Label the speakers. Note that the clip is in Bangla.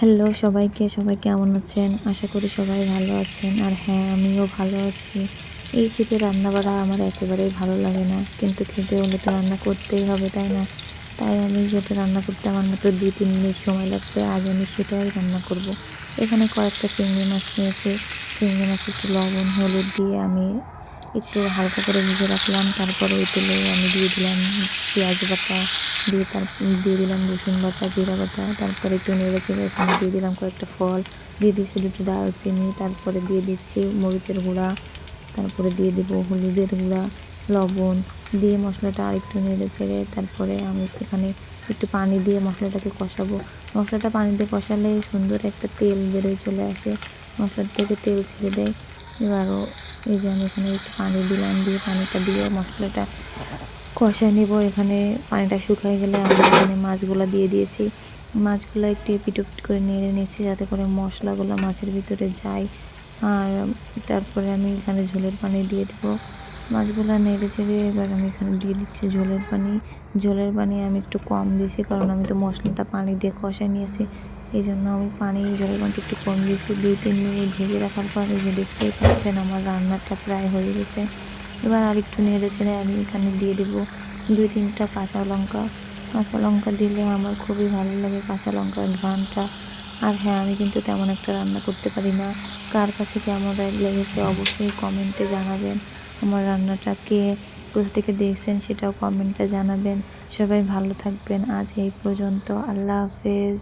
Speaker 1: হ্যালো সবাইকে, সবাই কেমন আছেন? আশা করি সবাই ভালো আছেন। আর হ্যাঁ, আমিও ভালো আছি। এই শীতে রান্না করা আমার একেবারেই ভালো লাগে না। কিন্তু খেতে হলে তো রান্না করতেই হবে, তাই না? তাই আমি যেটা রান্না করতে আমার মাত্র ২-৩ মিনিট সময় লাগছে। আজ আমি সেটাই রান্না করব। এখানে কয়েকটা চিংড়ি মাছ নিয়েছি। চিংড়ি মাছ একটু লবণ, হলুদ দিয়ে আমি একটু হালকা করে ভেজে রাখলাম। তারপরে ওই তেলে আমি দিয়ে দিলাম পেঁয়াজ বাটা, দিয়ে দিলাম রসুন বাটা, জিরা বাটা। তারপরে একটু নেড়ে চেড়ে এখানে দিয়ে দিলাম কয়েকটা ফল, দিয়ে দিচ্ছি দুটো দারচিনি, তারপরে দিয়ে দিচ্ছি মরিচের গুঁড়া, তারপরে দিয়ে দেবো হলুদের গুঁড়া, লবণ দিয়ে মশলাটা আরেকটু নেড়ে চেড়ে তারপরে আমি এখানে একটু পানি দিয়ে মশলাটাকে কষাবো। মশলাটা পানি দিয়ে কষালে সুন্দর একটা তেল বেরোয় চলে আসে, মশলার থেকে তেল ছেড়ে দেয়। এবারও এই যে আমি এখানে একটু পানি দিলাম, দিয়ে পানিটা দিয়ে মশলাটা কষায় নেব। এখানে পানিটা শুকিয়ে গেলে আমি এখানে মাছগুলো দিয়ে দিয়েছি। মাছগুলো একটু এপিট ওপিট করে নেড়ে নিচ্ছি যাতে করে মশলাগুলো মাছের ভিতরে যায়। আর তারপরে আমি এখানে ঝোলের পানি দিয়ে দেবো। মাছগুলো নেড়ে চেড়ে এবার আমি এখানে দিয়ে দিচ্ছি ঝোলের পানি। ঝোলের পানি আমি একটু কম দিয়েছি, কারণ আমি তো মশলাটা পানি দিয়ে কষায় নিয়েছি। এই জন্য আমি ঝোলের পানিটা একটু কম দিয়েছি। ২-৩ মিনিট ভেজে রাখার পর এই যে দেখতেই পাচ্ছেন আমার রান্নাটা প্রায় হয়ে গেছে। এবার আরেকটু নেড়ে চেড়ে আমি এখানে দিয়ে দেবো ২-৩টা কাঁচা লঙ্কা। কাঁচা লঙ্কা দিলে আমার খুবই ভালো লাগে, কাঁচা লঙ্কার ঘ্রাণটা। আর হ্যাঁ, আমি কিন্তু তেমন একটা রান্না করতে পারি না। কার কাছে কেমন লেগেছে অবশ্যই কমেন্টে জানাবেন। আমার রান্নাটা কে কোথা থেকে দেখছেন সেটাও কমেন্টে জানাবেন। সবাই ভালো থাকবেন। আজ এই পর্যন্ত। আল্লাহ হাফেজ।